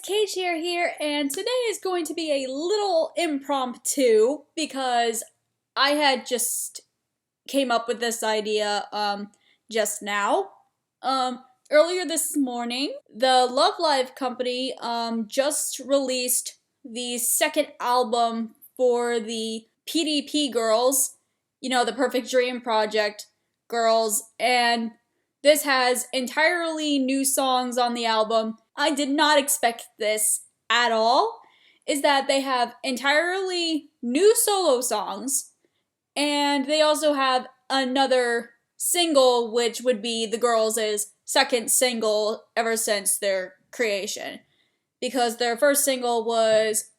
Cait here, and today is going to be a little impromptu because I had just came up with this idea just now. Earlier this morning, the Love Live company just released the second album for the PDP girls, you know, the Perfect Dream Project girls, and this has entirely new songs on the album. I did not expect this at all, is that they have entirely new solo songs, and they also have another single, which would be the girls' second single ever since their creation. Because their first single was,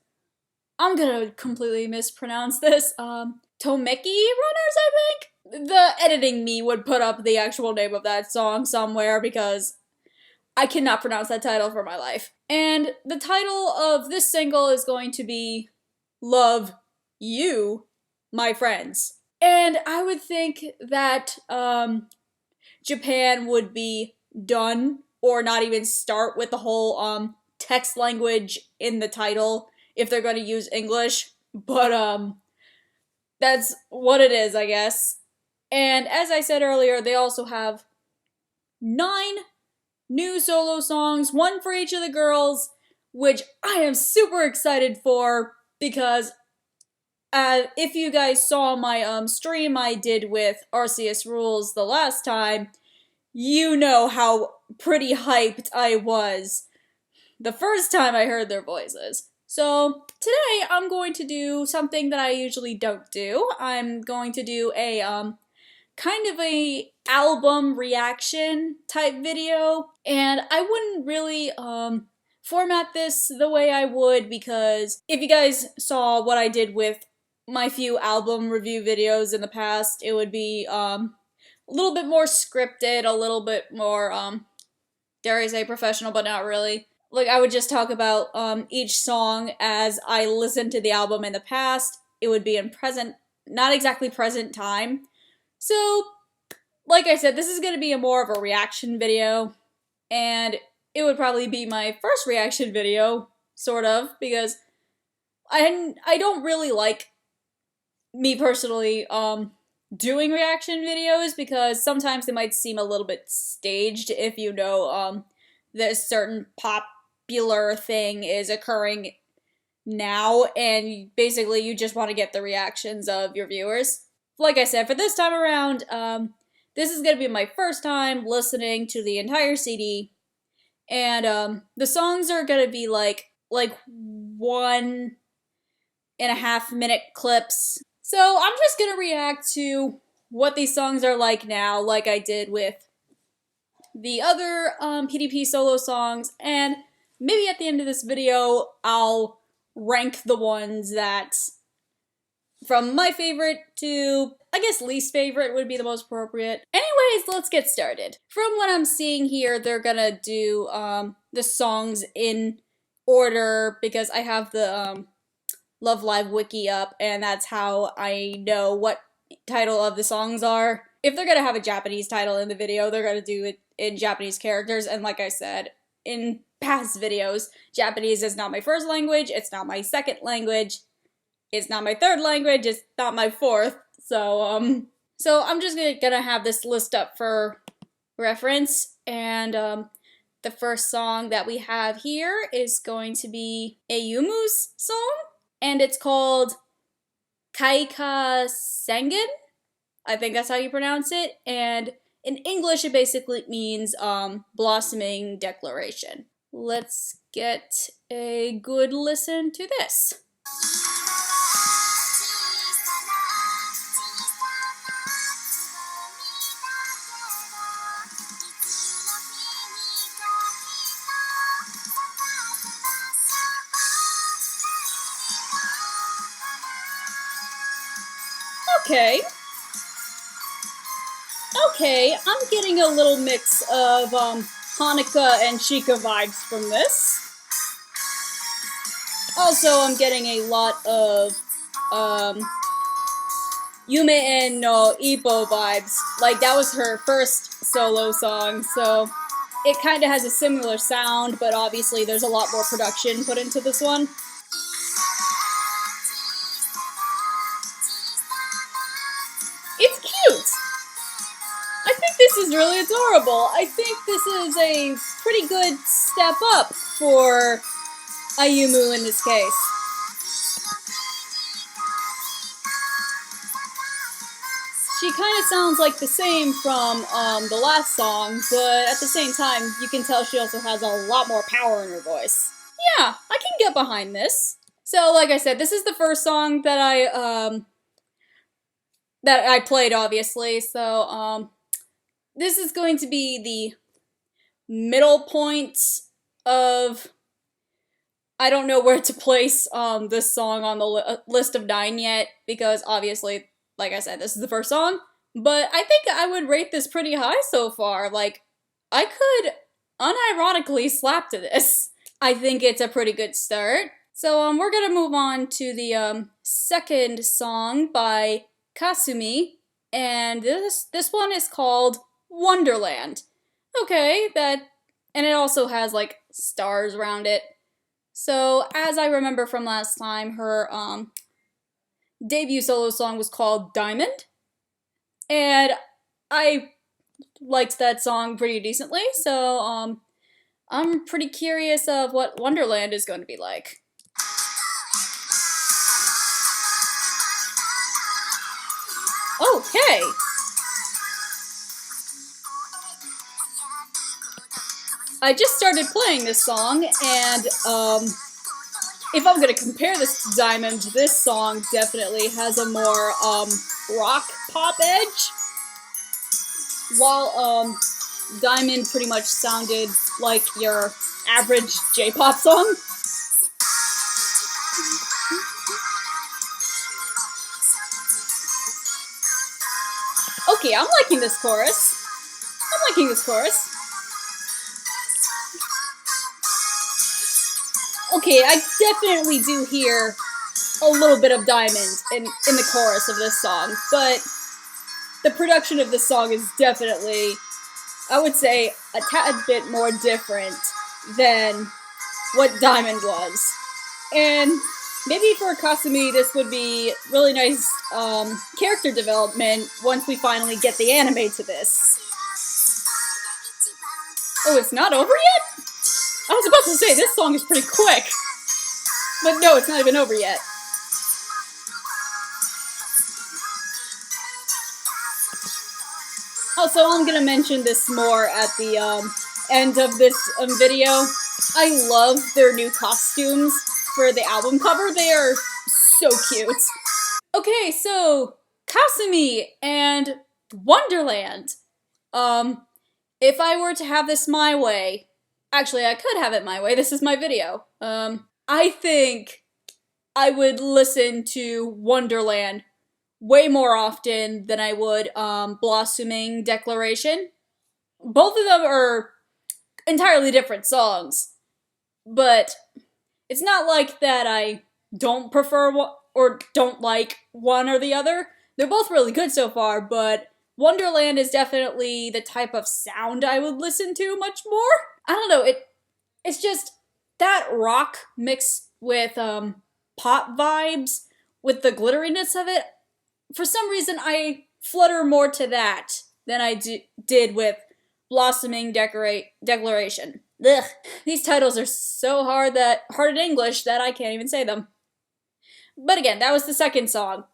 I'm gonna completely mispronounce this, Tomeki Runners, I think? The editing me would put up the actual name of that song somewhere because I cannot pronounce that title for my life. And the title of this single is going to be Love You, My Friends. And I would think that Japan would be done or not even start with the whole text language in the title if they're going to use English. But that's what it is, I guess. And as I said earlier, they also have 9 new solo songs, 1 for each of the girls, which I am super excited for because if you guys saw my stream I did with Arceus Rules the last time, you know how pretty hyped I was the first time I heard their voices. So today I'm going to do something that I usually don't do. I'm going to do a kind of a album reaction type video, and I wouldn't really format this the way I would, because if you guys saw what I did with my few album review videos in the past, it would be a little bit more scripted, a little bit more dare I say professional, but not really. Like, I would just talk about each song as I listened to the album in the past. It would be in present, not exactly present time. So, like I said, this is going to be more of a reaction video, and it would probably be my first reaction video, sort of, because I don't really like, me personally, doing reaction videos, because sometimes they might seem a little bit staged if you know, this certain popular thing is occurring now, and basically you just want to get the reactions of your viewers. Like I said, for this time around, this is going to be my first time listening to the entire CD, and the songs are going to be like 1.5 minute clips. So I'm just going to react to what these songs are like now, like I did with the other PDP solo songs, and maybe at the end of this video I'll rank the ones that, from my favorite to, I guess, least favorite would be the most appropriate. Anyways, let's get started. From what I'm seeing here, they're gonna do the songs in order because I have the Love Live wiki up, and that's how I know what title of the songs are. If they're gonna have a Japanese title in the video, they're gonna do it in Japanese characters, and like I said in past videos, Japanese is not my first language, it's not my second language, it's not my third language, it's not my fourth, so I'm just gonna have this list up for reference, and the first song that we have here is going to be Ayumu's song, and it's called Kaika Sengen, I think that's how you pronounce it, and in English it basically means blossoming declaration. Let's get a good listen to this. Okay, I'm getting a little mix of Hanukkah and Chica vibes from this. Also, I'm getting a lot of Yume no Ippo vibes. Like, that was her first solo song, so it kind of has a similar sound, but obviously there's a lot more production put into this one. It's cute! I think this is really adorable. I think this is a pretty good step up for Ayumu in this case. She kind of sounds like the same from the last song, but at the same time, you can tell she also has a lot more power in her voice. Yeah, I can get behind this. So, like I said, this is the first song that I played, obviously. So, this is going to be the middle point of... I don't know where to place this song on the list of 9 yet, because obviously, like I said, this is the first song, but I think I would rate this pretty high so far. Like, I could unironically slap to this. I think it's a pretty good start. So, we're gonna move on to the second song by Kasumi, and this one is called Wonderland. Okay, and it also has, like, stars around it. So, as I remember from last time, her debut solo song was called Diamond, and I liked that song pretty decently, so I'm pretty curious of what Wonderland is going to be like. Okay! I just started playing this song, and if I'm gonna compare this to Diamond, this song definitely has a more rock pop edge, while Diamond pretty much sounded like your average J-pop song. Okay, I'm liking this chorus. Okay, I definitely do hear a little bit of Diamond in the chorus of this song, but the production of this song is definitely, I would say, a tad bit more different than what Diamond was. And maybe for Kasumi, this would be really nice character development once we finally get the anime to this. Oh, it's not over yet? I was about to say, this song is pretty quick. But no, it's not even over yet. Also, I'm gonna mention this more at the end of this video. I love their new costumes for the album cover. They are so cute. Okay, so Kasumi and Wonderland. If I were to have this my way, actually I could have it my way, this is my video. I think I would listen to Wonderland way more often than I would Blossoming Declaration. Both of them are entirely different songs, but it's not like that I don't prefer or don't like one or the other. They're both really good so far, but Wonderland is definitely the type of sound I would listen to much more. I don't know, it's just that rock mixed with pop vibes, with the glitteriness of it. For some reason, I flutter more to that than I did with Blossoming Declaration. Ugh. These titles are so hard in English that I can't even say them. But again, that was the second song.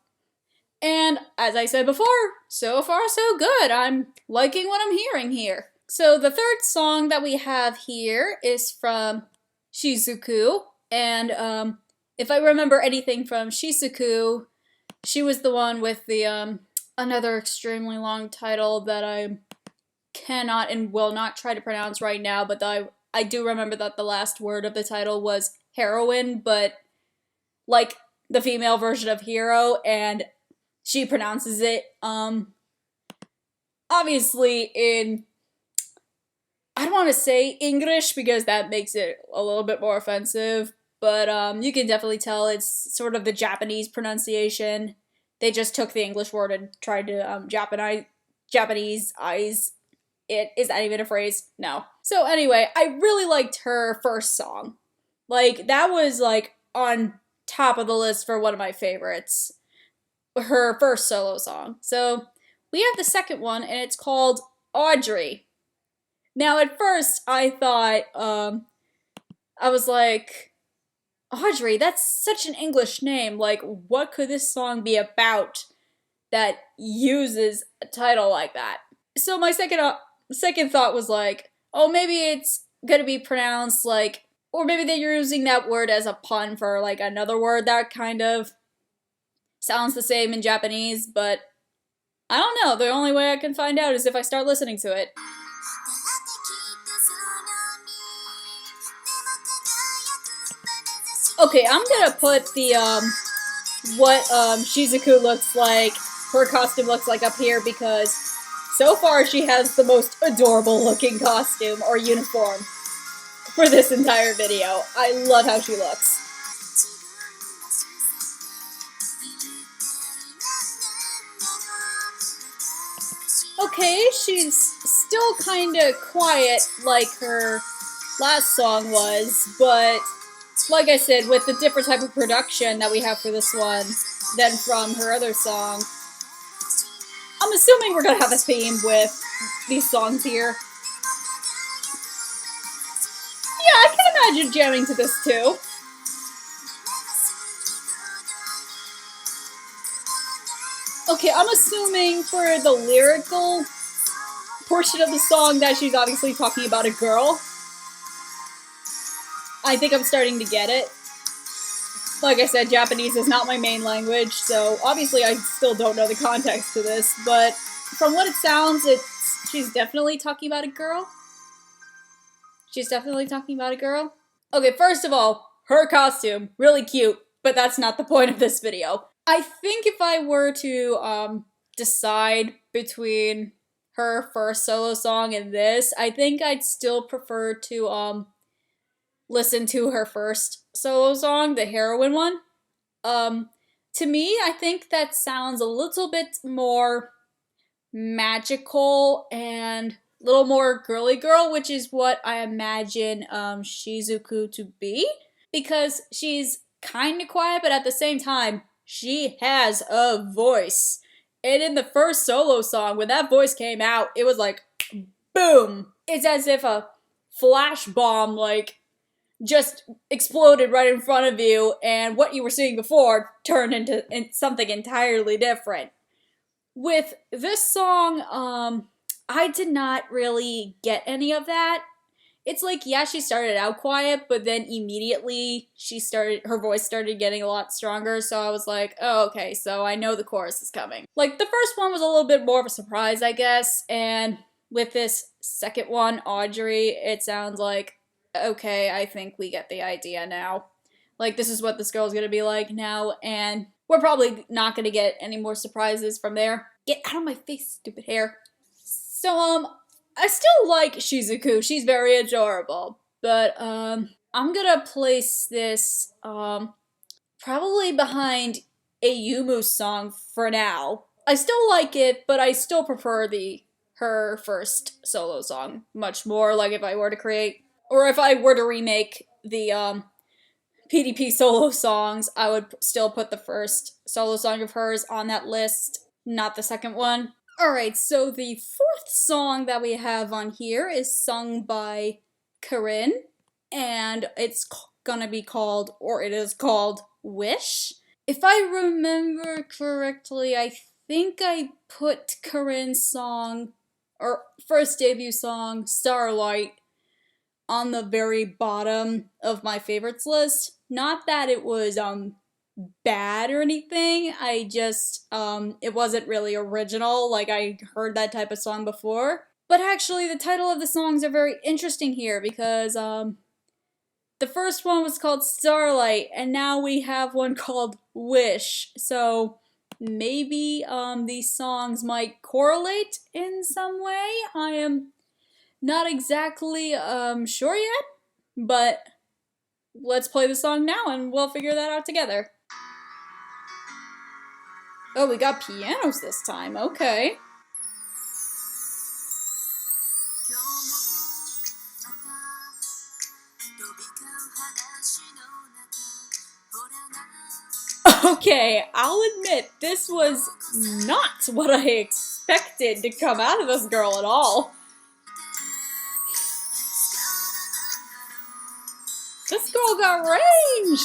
And as I said before, so far so good. I'm liking what I'm hearing here. So the third song that we have here is from Shizuka, and if I remember anything from Shizuka, she was the one with the another extremely long title that I cannot and will not try to pronounce right now, but I do remember that the last word of the title was heroine, but like the female version of hero, and she pronounces it obviously in, I don't want to say English because that makes it a little bit more offensive, but you can definitely tell it's sort of the Japanese pronunciation. They just took the English word and tried to Japanese eyes Is that even a phrase? No. So anyway, I really liked her first song. Like, that was, like, on top of the list for one of my favorites. Her first solo song. So, we have the second one, and it's called Audrey. Now, at first, I thought, I was like, Audrey, that's such an English name. Like, what could this song be about that uses a title like that? So my second thought was like, oh, maybe it's gonna be pronounced like, or maybe they're using that word as a pun for like another word that kind of sounds the same in Japanese, but I don't know. The only way I can find out is if I start listening to it. Okay, I'm gonna put the, what, Shizuka looks like, her costume looks like up here, because so far she has the most adorable looking costume, or uniform, for this entire video. I love how she looks. Okay, she's still kinda quiet like her last song was, but like I said, with the different type of production that we have for this one than from her other song, I'm assuming we're gonna have a theme with these songs here. Yeah, I can imagine jamming to this too. Okay, I'm assuming for the lyrical portion of the song that she's obviously talking about a girl. I think I'm starting to get it. Like I said, Japanese is not my main language, so obviously I still don't know the context to this, but from what it sounds, she's definitely talking about a girl. She's definitely talking about a girl. Okay, first of all, her costume, really cute, but that's not the point of this video. I think if I were to decide between her first solo song and this, I think I'd still prefer to listen to her first solo song, the heroine one. To me, I think that sounds a little bit more magical and a little more girly girl, which is what I imagine Shizuku to be. Because she's kind of quiet, but at the same time, she has a voice. And in the first solo song, when that voice came out, it was like, boom! It's as if a flash bomb, like, just exploded right in front of you, and what you were seeing before turned into something entirely different. With this song, I did not really get any of that. It's like, yeah, she started out quiet, but then immediately her voice started getting a lot stronger, so I was like, oh, okay, so I know the chorus is coming. Like, the first one was a little bit more of a surprise, I guess, and with this second one, Audrey, it sounds like, okay, I think we get the idea now. Like, this is what this girl's gonna be like now, and we're probably not gonna get any more surprises from there. Get out of my face, stupid hair. So, I still like Shizuku. She's very adorable. But, I'm gonna place this, probably behind Ayumu's song for now. I still like it, but I still prefer her first solo song much more. Like, if I were to create, or if I were to remake the, PDP solo songs, I would still put the first solo song of hers on that list, not the second one. Alright, so the fourth song that we have on here is sung by Corinne, and it's gonna be called, or it is called, Wish. If I remember correctly, I think I put Corinne's song, or first debut song, Starlight, on the very bottom of my favorites list. Not that it was, bad or anything, I just, it wasn't really original, like I heard that type of song before. But actually, the title of the songs are very interesting here, because, the first one was called Starlight, and now we have one called Wish, so maybe, these songs might correlate in some way. I am not exactly, sure yet, but let's play the song now and we'll figure that out together. Oh, we got pianos this time, okay. Okay, I'll admit, this was not what I expected to come out of this girl at all. This girl got range!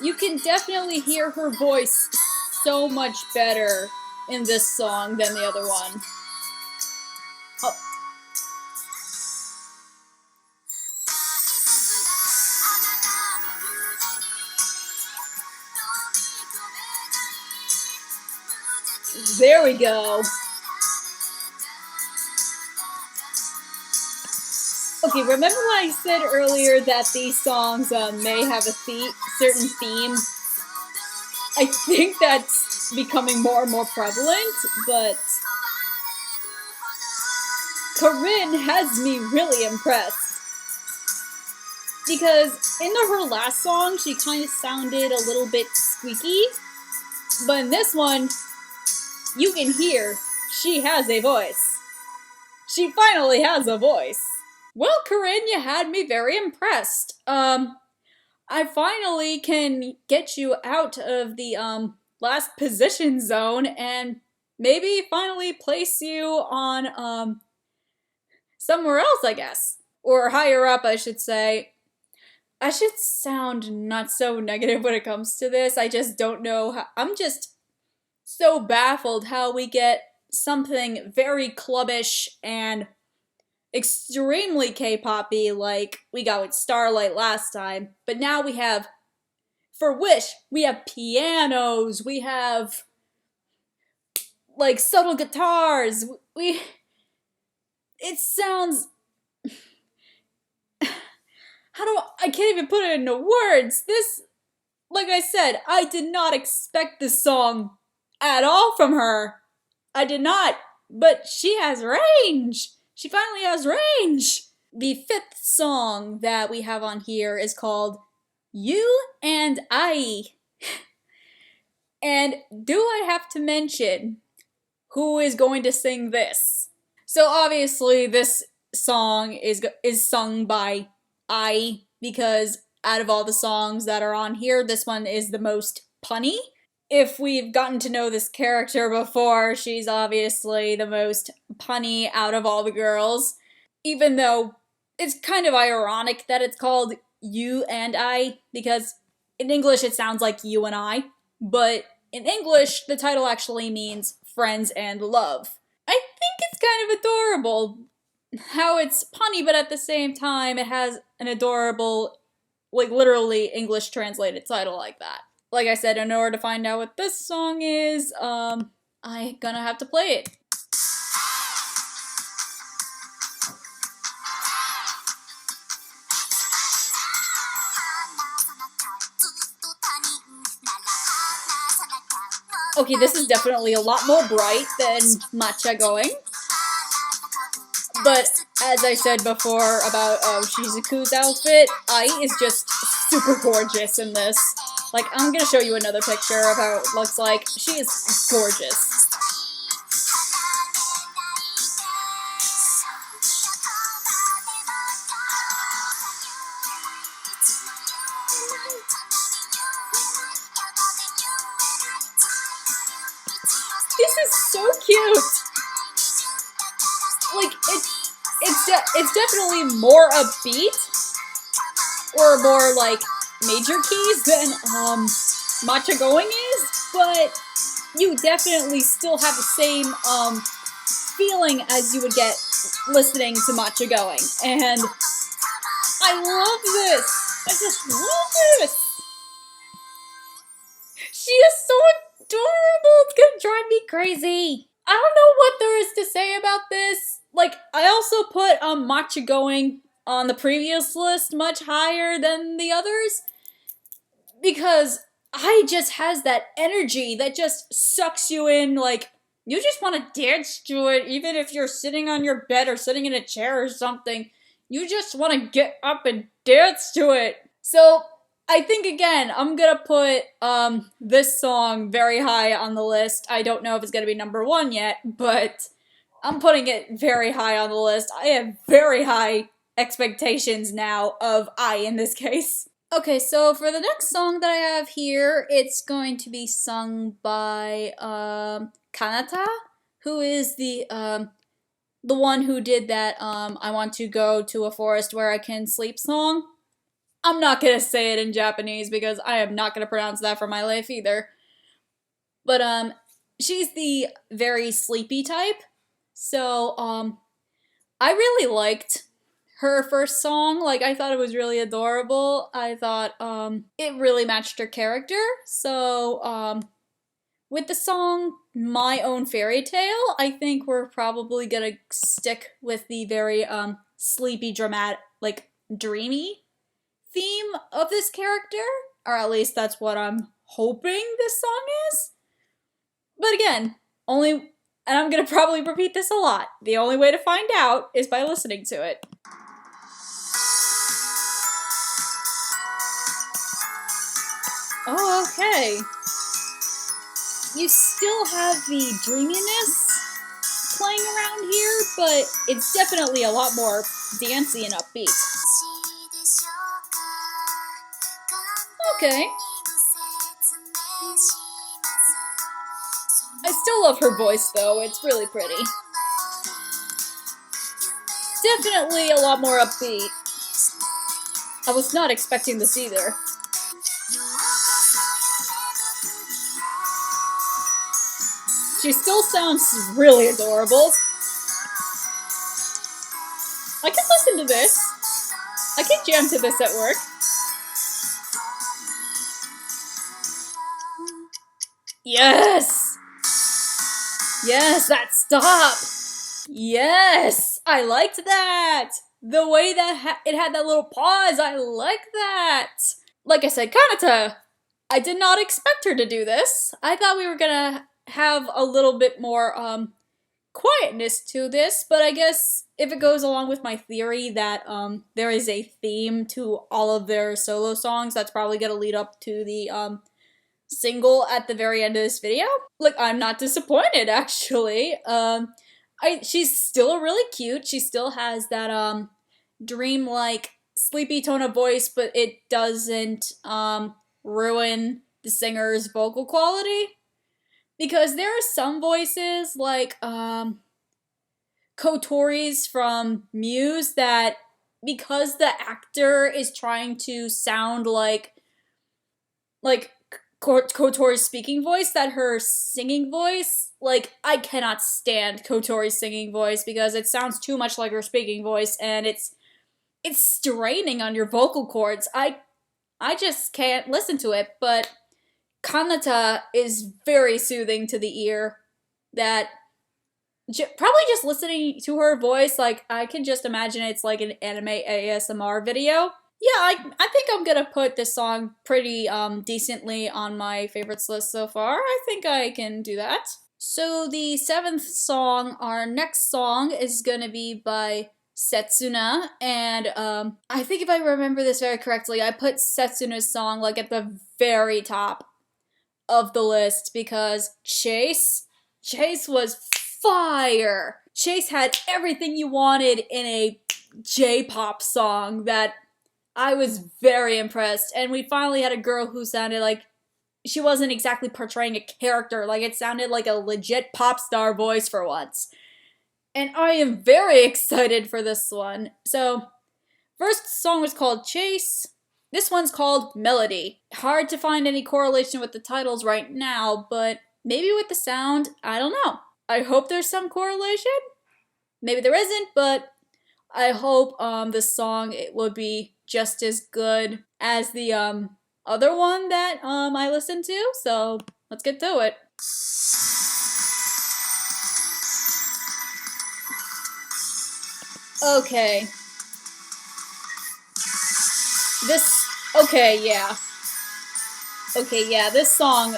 You can definitely hear her voice so much better in this song than the other one. Oh. There we go. Okay, remember when I said earlier that these songs may have a certain theme? I think that's becoming more and more prevalent, but Corinne has me really impressed. Because in her last song, she kind of sounded a little bit squeaky, but in this one, you can hear she has a voice. She finally has a voice. Well, Corinne, you had me very impressed. I finally can get you out of the, last position zone and maybe finally place you on, somewhere else, I guess. Or higher up, I should say. I should sound not so negative when it comes to this. I just don't know how. I'm just so baffled how we get something very clubbish and extremely K-poppy like we got with Starlight last time, but now we have, for Wish, we have pianos, we have like subtle guitars, it sounds, I can't even put it into words. This, like I said, I did not expect this song at all from her. I did not, but she has range. She finally has range! The fifth song that we have on here is called You and I. And do I have to mention who is going to sing this? So obviously this song is sung by I, because out of all the songs that are on here, this one is the most punny. If we've gotten to know this character before, she's obviously the most punny out of all the girls. Even though it's kind of ironic that it's called You and I, because in English it sounds like You and I, but in English the title actually means Friends and Love. I think it's kind of adorable how it's punny, but at the same time it has an adorable, like literally English translated title like that. Like I said, in order to find out what this song is, I'm gonna have to play it. Okay, this is definitely a lot more bright than Matcha Going. But as I said before about Shizuku's outfit, Ai is just super gorgeous in this. Like, I'm gonna show you another picture of how it looks like. She is gorgeous. This is so cute! Like, it's definitely more upbeat, or more, like, major keys than, Matcha Going is, but you definitely still have the same, feeling as you would get listening to Matcha Going, and I love this! I just love this! She is so adorable! It's gonna drive me crazy! I don't know what there is to say about this. Like, I also put Matcha Going on the previous list much higher than the others, because I just has that energy that just sucks you in, like, you just want to dance to it, even if you're sitting on your bed or sitting in a chair or something. You just want to get up and dance to it. So, I think again, I'm gonna put this song very high on the list. I don't know if it's gonna be number one yet, but I'm putting it very high on the list. I have very high expectations now of I in this case. Okay, so for the next song that I have here, it's going to be sung by Kanata, who is the one who did that I want to go to a forest where I can sleep song. I'm not gonna say it in Japanese because I am not gonna pronounce that for my life either. But she's the very sleepy type. So I really liked her first song. Like, I thought it was really adorable. I thought it really matched her character. So with the song My Own Fairy Tale, I think we're probably gonna stick with the very sleepy, dramatic, like dreamy theme of this character, or at least that's what I'm hoping this song is. But again, and I'm gonna probably repeat this a lot, the only way to find out is by listening to it. Oh, okay. You still have the dreaminess playing around here, but it's definitely a lot more dancey and upbeat. Okay. I still love her voice though, it's really pretty. Definitely a lot more upbeat. I was not expecting this either. She still sounds really adorable. I can listen to this. I can jam to this at work. Yes! Yes, that stop! Yes! I liked that! The way that it had that little pause, I like that! Like I said, Kanata, I did not expect her to do this. I thought we were gonna have a little bit more, quietness to this, but I guess if it goes along with my theory that, there is a theme to all of their solo songs, that's probably gonna lead up to the, single at the very end of this video. Like, I'm not disappointed, actually. She's still really cute. She still has that, dream-like, sleepy tone of voice, but it doesn't, ruin the singer's vocal quality. Because there are some voices, like, Kotori's from Muse, that because the actor is trying to sound like Kotori's speaking voice, that her singing voice, like, I cannot stand Kotori's singing voice because it sounds too much like her speaking voice, and it's straining on your vocal cords. I just can't listen to it, but Kanata is very soothing to the ear. That probably just listening to her voice, like, I can just imagine it's like an anime ASMR video. Yeah, I think I'm gonna put this song pretty decently on my favorites list so far. I think I can do that. So the 7th song, our next song, is gonna be by Setsuna, and I think if I remember this very correctly, I put Setsuna's song like at the very top of the list because Chase was fire. Chase had everything you wanted in a J-pop song that I was very impressed, and we finally had a girl who sounded like she wasn't exactly portraying a character, like it sounded like a legit pop star voice for once. And I am very excited for this one. So, first song was called Chase. This one's called Melody. Hard to find any correlation with the titles right now, but maybe with the sound, I don't know. I hope there's some correlation. Maybe there isn't, but I hope this song it will be just as good as the other one that I listened to. So let's get to it. Okay. Okay, yeah, this song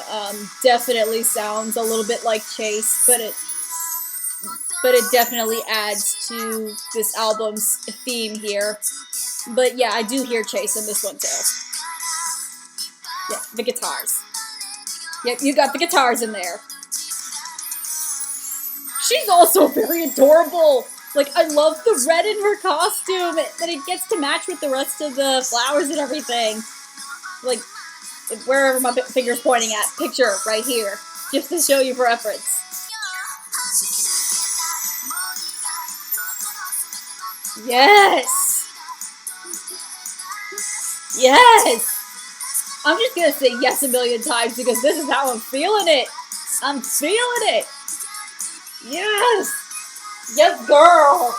definitely sounds a little bit like Chase, but it definitely adds to this album's theme here. But yeah, I do hear Chase in this one too. Yeah, the guitars. Yep, you got the guitars in there. She's also very adorable. Like, I love the red in her costume, that it gets to match with the rest of the flowers and everything. Like, wherever my finger's pointing at, picture right here, just to show you for reference. Yes! Yes! I'm just gonna say yes a million times because this is how I'm feeling it. I'm feeling it. Yes! Yes, girl!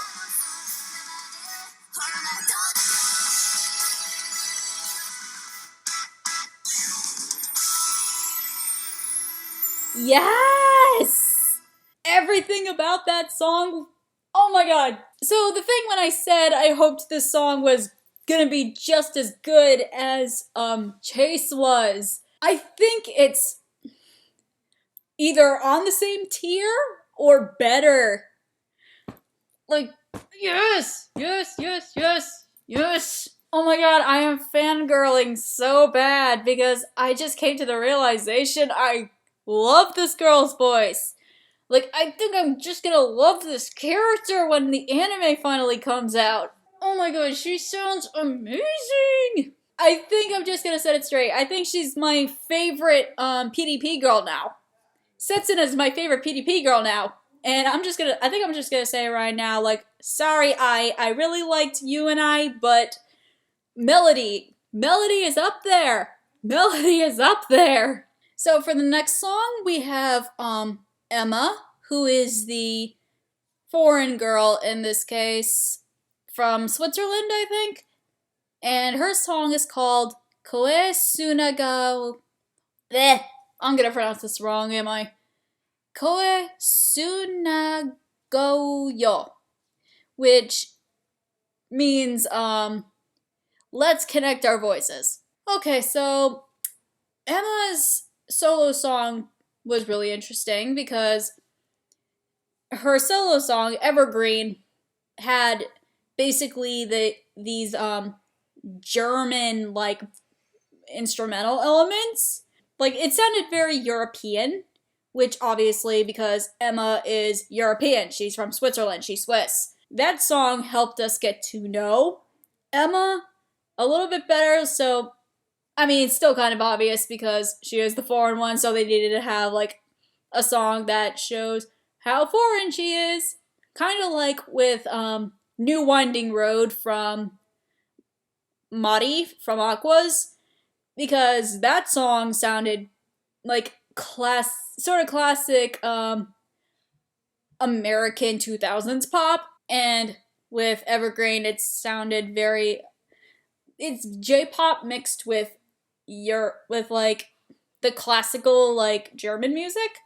Yes! Everything about that song. Oh my god. So the thing when I said I hoped this song was gonna be just as good as Chase was, I think it's either on the same tier or better. Like, yes, yes, yes, yes, yes. Oh my god, I am fangirling so bad because I just came to the realization I love this girl's voice. Like, I think I'm just gonna love this character when the anime finally comes out. Oh my god, she sounds amazing! I think I'm just gonna set it straight. I think she's my favorite PDP girl now. Setsuna is my favorite PDP girl now. And I think I'm just gonna say right now, like, sorry, I really liked you and I, but Melody is up there. Melody is up there. So for the next song, we have, Emma, who is the foreign girl in this case, from Switzerland, I think. And her song is called Koe Sunaga. Bleh. I'm gonna pronounce this wrong, am I? Koe Sunago Yo, which means, let's connect our voices. Okay, so Emma's solo song was really interesting because her solo song, Evergreen, had basically these German, like, instrumental elements. Like, it sounded very European, which obviously, because Emma is European, she's from Switzerland, she's Swiss. That song helped us get to know Emma a little bit better, so, I mean, it's still kind of obvious because she is the foreign one, so they needed to have, like, a song that shows how foreign she is. Kind of like with, New Winding Road from Mari from Aquas, because that song sounded like sort of classic American 2000s pop, and with Evergreen it sounded very, it's J-pop mixed with like the classical, like, German music.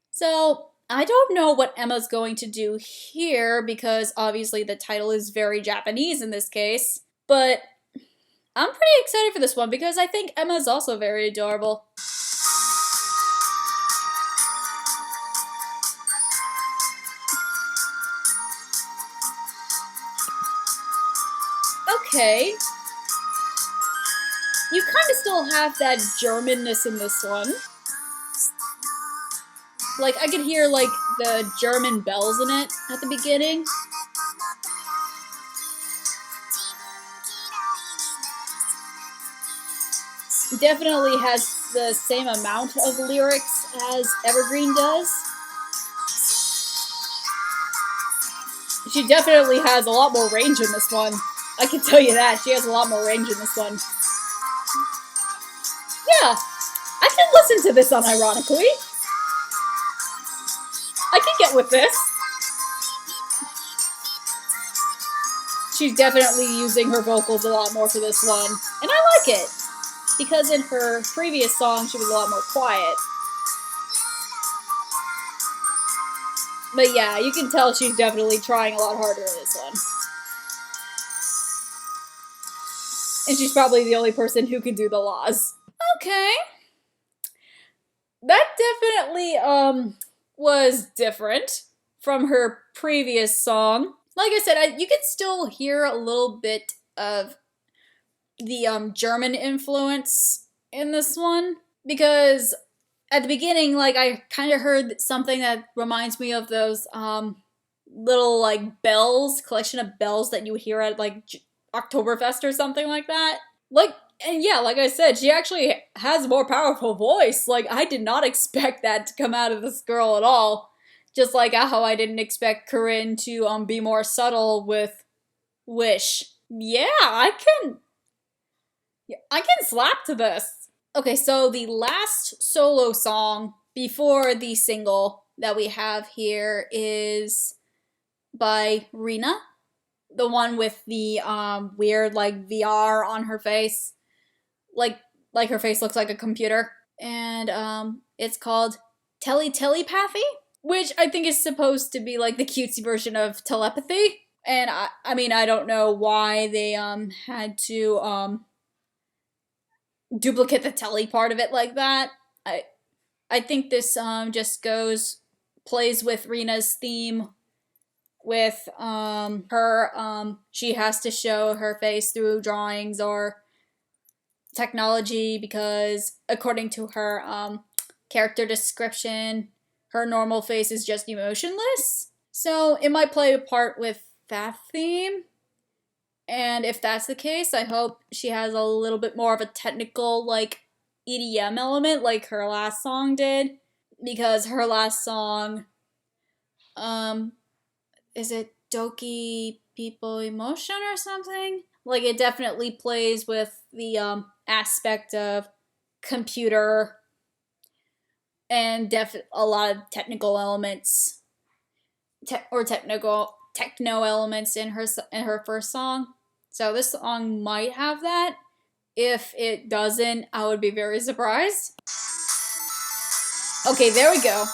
So I don't know what Emma's going to do here because obviously the title is very Japanese in this case, but I'm pretty excited for this one because I think Emma's also very adorable. Okay. You kind of still have that Germanness in this one. Like, I could hear, like, the German bells in it at the beginning. Definitely has the same amount of lyrics as Evergreen does. She definitely has a lot more range in this one. I can tell you that. She has a lot more range in this one. Yeah, I can listen to this unironically. I can get with this. She's definitely using her vocals a lot more for this one. And I like it. Because in her previous song, she was a lot more quiet. But yeah, you can tell she's definitely trying a lot harder in this one. And she's probably the only person who can do the laws. Okay. That definitely, was different from her previous song. Like I said, you could still hear a little bit of the, German influence in this one because at the beginning, like, I kind of heard something that reminds me of those little like bells, collection of bells that you would hear at like Oktoberfest or something like that. Like, and yeah, like I said, she actually has a more powerful voice. Like, I did not expect that to come out of this girl at all. Just like how I didn't expect Corinne to be more subtle with Wish. Yeah, I can slap to this. Okay, so the last solo song before the single that we have here is by Rina, the one with the weird like VR on her face, like her face looks like a computer, and it's called Telepathy, which I think is supposed to be like the cutesy version of Telepathy. And I mean, I don't know why they had to duplicate the telly part of it like that. I think this just plays with Rina's theme with her she has to show her face through drawings or technology because according to her character description, her normal face is just emotionless. So it might play a part with that theme. And if that's the case, I hope she has a little bit more of a technical, like, EDM element like her last song did. Because her last song, is it Doki People Emotion or something? Like, it definitely plays with the, aspect of computer and a lot of technical elements. Techno elements in her first song. So this song might have that. If it doesn't, I would be very surprised. Okay, there we go.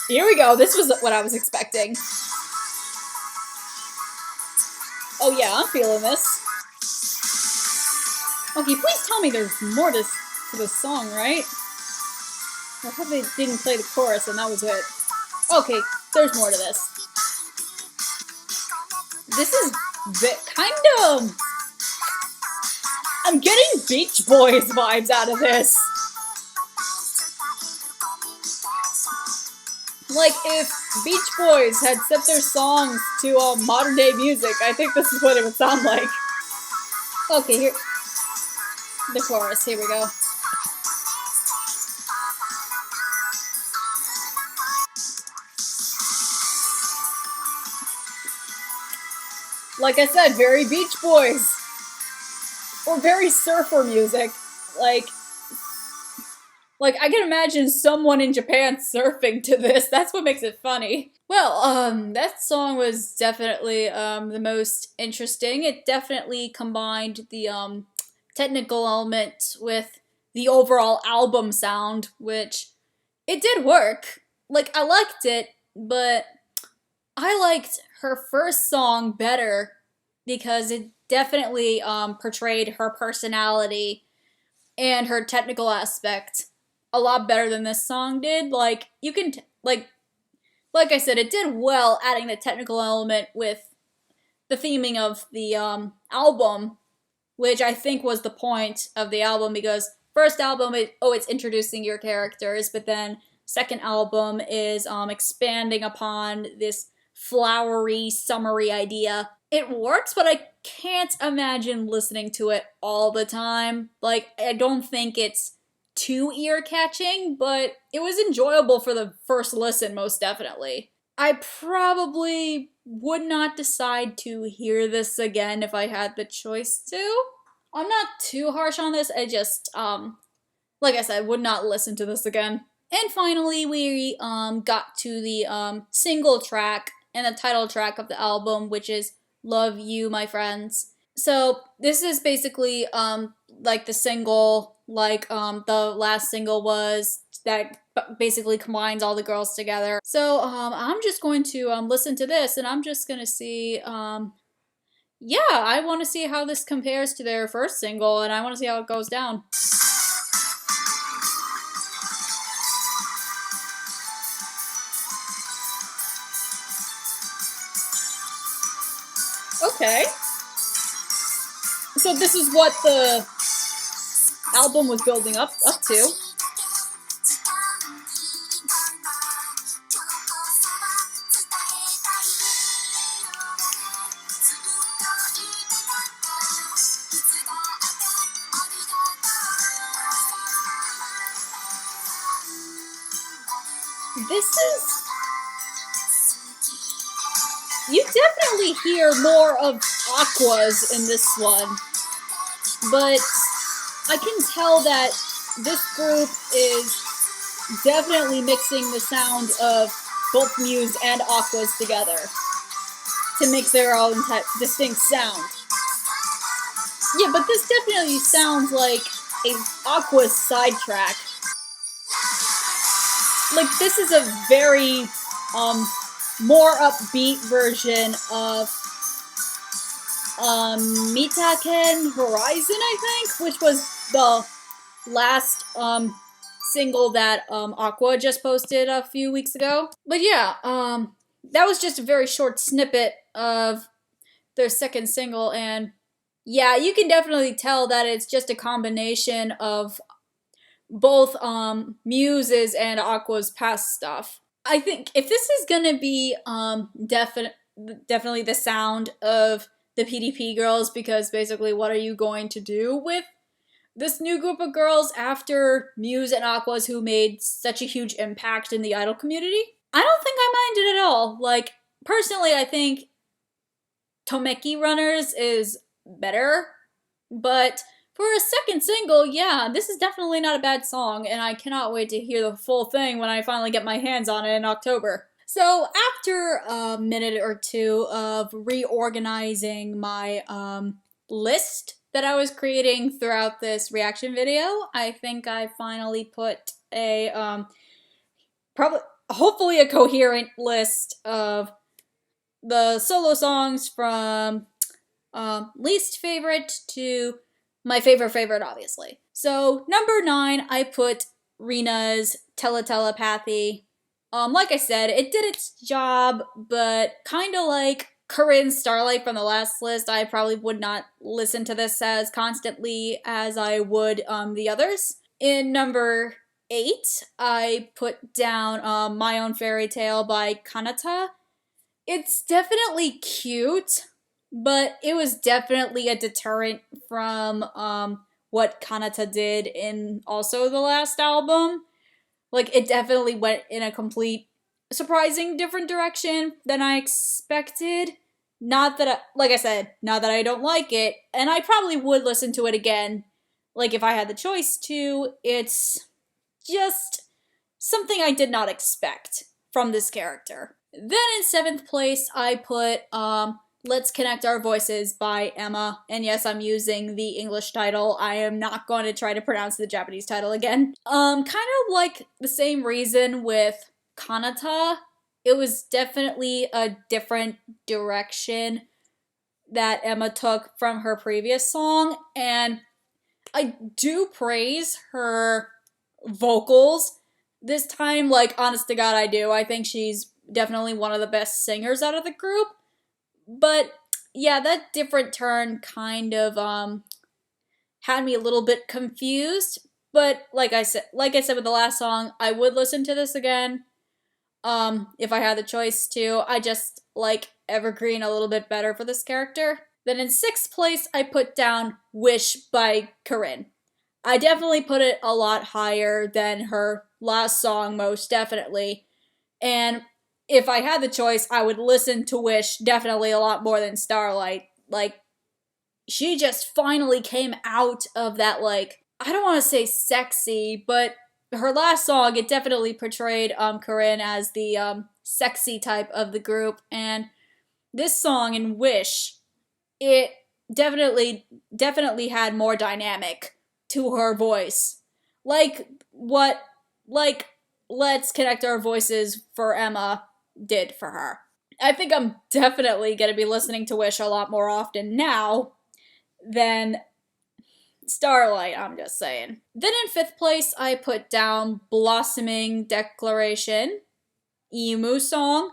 Here we go. This was what I was expecting. Oh yeah, I'm feeling this. Okay, please tell me there's more to this song, right? I hope they didn't play the chorus and that was it. Okay, there's more to this. This is kind of... I'm getting Beach Boys vibes out of this. Like, if Beach Boys had set their songs to modern day music, I think this is what it would sound like. Okay, here. The chorus, here we go. Like I said, very Beach Boys. Or very surfer music. Like, I can imagine someone in Japan surfing to this. That's what makes it funny. Well, that song was definitely, the most interesting. It definitely combined the, technical element with the overall album sound, which it did work. Like, I liked it, but I liked her first song better because it definitely portrayed her personality and her technical aspect a lot better than this song did. Like, you can, like I said, it did well adding the technical element with the theming of the album, which I think was the point of the album, because first album, it's introducing your characters, but then second album is expanding upon this flowery, summery idea. It works, but I can't imagine listening to it all the time. Like, I don't think it's too ear-catching, but it was enjoyable for the first listen, most definitely. I probably would not decide to hear this again if I had the choice to. I'm not too harsh on this, I just, like I said, would not listen to this again. And finally, we got to the single track and the title track of the album, which is Love You, My Friends. So this is basically like the single, like the last single was, that basically combines all the girls together. So I'm just going to listen to this, and I'm just gonna see, yeah, I want to see how this compares to their first single, and I want to see how it goes down. Okay. So this is what the album was building up to. This is... You definitely hear more of Aqua's in this one, but I can tell that this group is definitely mixing the sound of both Muse and Aqua's together to make their own distinct sound. Yeah, but this definitely sounds like a Aqua's sidetrack. Like, this is a very, more upbeat version of, Mitaken Horizon, I think, which was the last, single that, Aqua just posted a few weeks ago. But yeah, that was just a very short snippet of their second single, and yeah, you can definitely tell that it's just a combination of both Muse's and Aqua's past stuff. I think if this is gonna be definitely the sound of the PDP girls, because basically what are you going to do with this new group of girls after Muse and Aqua's, who made such a huge impact in the idol community? I don't think I mind it at all. Like, personally, I think Tomeki Runners is better, but for a second single, yeah, this is definitely not a bad song, and I cannot wait to hear the full thing when I finally get my hands on it in October. So after a minute or two of reorganizing my list that I was creating throughout this reaction video, I think I finally put a hopefully a coherent list of the solo songs from least favorite to my favorite, obviously. So, number 9, I put Rina's Telepathy. Like I said, it did its job, but kind of like Corinne's Starlight from the last list, I probably would not listen to this as constantly as I would the others. In number 8, I put down My Own Fairy Tale by Kanata. It's definitely cute, but it was definitely a deterrent from what Kanata did in also the last album. Like, it definitely went in a complete, surprising different direction than I expected. Not that, like I said, not that I don't like it, and I probably would listen to it again, like, if I had the choice to. It's just something I did not expect from this character. Then in 7th place, I put, Let's Connect Our Voices by Emma. And yes, I'm using the English title. I am not going to try to pronounce the Japanese title again. Kind of like the same reason with Kanata. It was definitely a different direction that Emma took from her previous song. And I do praise her vocals this time. Like, honest to God, I do. I think she's definitely one of the best singers out of the group. But yeah, that different turn kind of had me a little bit confused. But like I said with the last song, I would listen to this again if I had the choice to. I just like Evergreen a little bit better for this character. Then in 6th place, I put down Wish by Corinne. I definitely put it a lot higher than her last song, most definitely. And if I had the choice, I would listen to Wish definitely a lot more than Starlight. Like, she just finally came out of that, like, I don't want to say sexy, but her last song, it definitely portrayed Corinne as the sexy type of the group, and this song in Wish, it definitely had more dynamic to her voice. Like Let's Connect Our Voices for Emma did for her. I think I'm definitely going to be listening to Wish a lot more often now than Starlight, I'm just saying. Then in 5th place, I put down Blossoming Declaration, Ayumu song.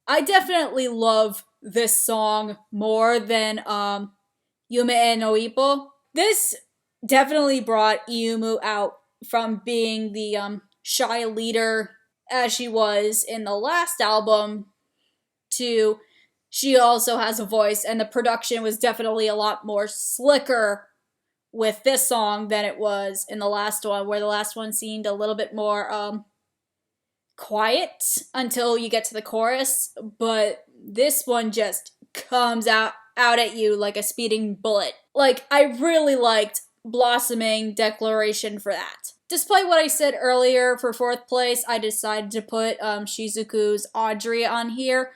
I definitely love this song more than Yume no Ippo. This definitely brought Ayumu out from being the shy leader as she was in the last album to she also has a voice, and the production was definitely a lot more slicker with this song than it was in the last one, where the last one seemed a little bit more quiet until you get to the chorus, but this one just comes out at you like a speeding bullet. Like, I really liked Blossoming Declaration for that. Despite what I said earlier, for 4th place, I decided to put Shizuku's Audrey on here.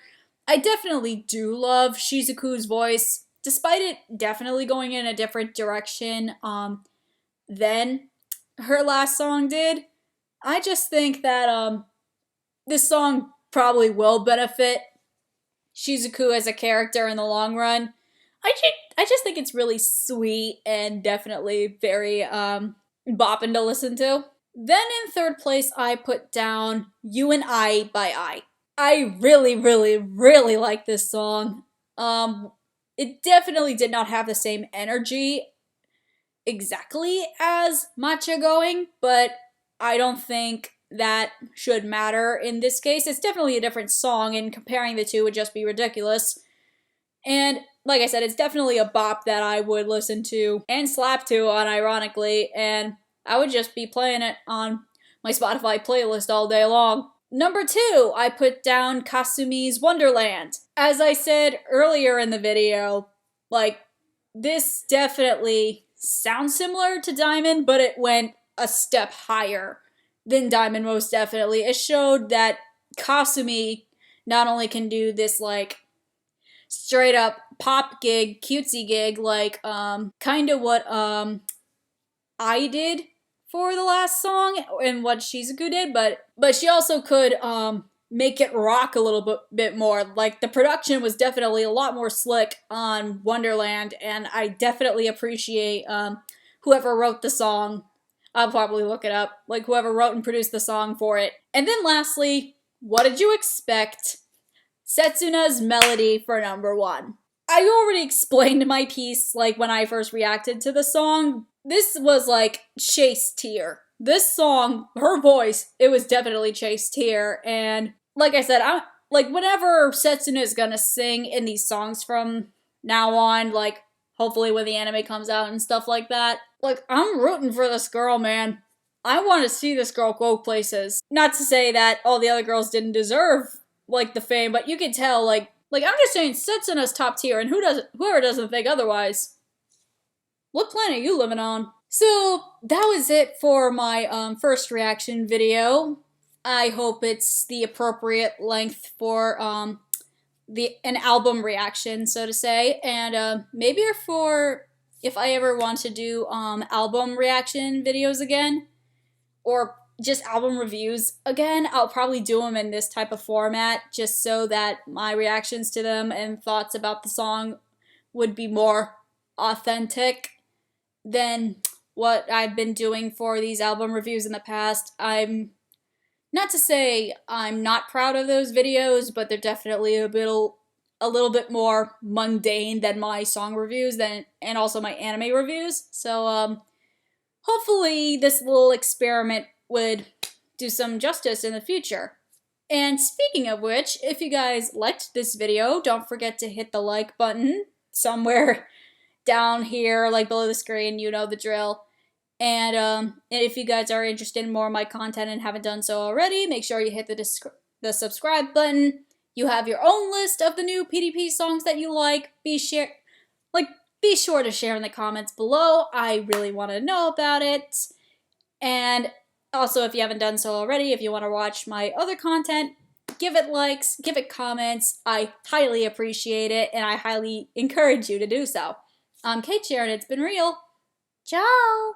I definitely do love Shizuku's voice, despite it definitely going in a different direction than her last song did. I just think that this song probably will benefit Shizuku as a character in the long run. I just think it's really sweet and definitely very bopping to listen to. Then in 3rd place, I put down You and I by I really, really, really like this song. It definitely did not have the same energy exactly as Matcha Going, but I don't think that should matter in this case. It's definitely a different song, and comparing the two would just be ridiculous. And like I said, it's definitely a bop that I would listen to and slap to unironically, and I would just be playing it on my Spotify playlist all day long. Number 2, I put down Kasumi's Wonderland. As I said earlier in the video, like, this definitely sounds similar to Diamond, but it went a step higher than Diamond, most definitely. It showed that Kasumi not only can do this, like, straight up pop gig, cutesy gig, like, kinda what, I did for the last song and what Shizuku did, but she also could, make it rock a little bit more. Like, the production was definitely a lot more slick on Wonderland, and I definitely appreciate, whoever wrote the song. I'll probably look it up. Like, whoever wrote and produced the song for it. And then lastly, what did you expect? Setsuna's Melody for number 1. I already explained my piece, like, when I first reacted to the song. This was, like, chase tier. This song, her voice, it was definitely chase tier, and like I said, whenever Setsuna is gonna sing in these songs from now on, like, hopefully when the anime comes out and stuff like that, like, I'm rooting for this girl, man. I want to see this girl go places. Not to say that all the other girls didn't deserve, like, the fame, but you can tell, like, I'm just saying Setsuna's top tier, and whoever doesn't think otherwise, what planet are you living on? So, that was it for my first reaction video. I hope it's the appropriate length for an album reaction, so to say, and maybe for if I ever want to do album reaction videos again, or just album reviews again, I'll probably do them in this type of format, just so that my reactions to them and thoughts about the song would be more authentic than what I've been doing for these album reviews in the past. Not to say I'm not proud of those videos, but they're definitely a little bit more mundane than my song reviews and also my anime reviews. So hopefully this little experiment would do some justice in the future. And speaking of which, if you guys liked this video, don't forget to hit the like button somewhere down here, like below the screen, you know the drill. And if you guys are interested in more of my content and haven't done so already, make sure you hit the subscribe button. You have your own list of the new PDP songs that you like. Be sure to share in the comments below. I really want to know about it. And also, if you haven't done so already, if you want to watch my other content, give it likes, give it comments. I highly appreciate it, and I highly encourage you to do so. I'm Cait, and it's been real. Ciao!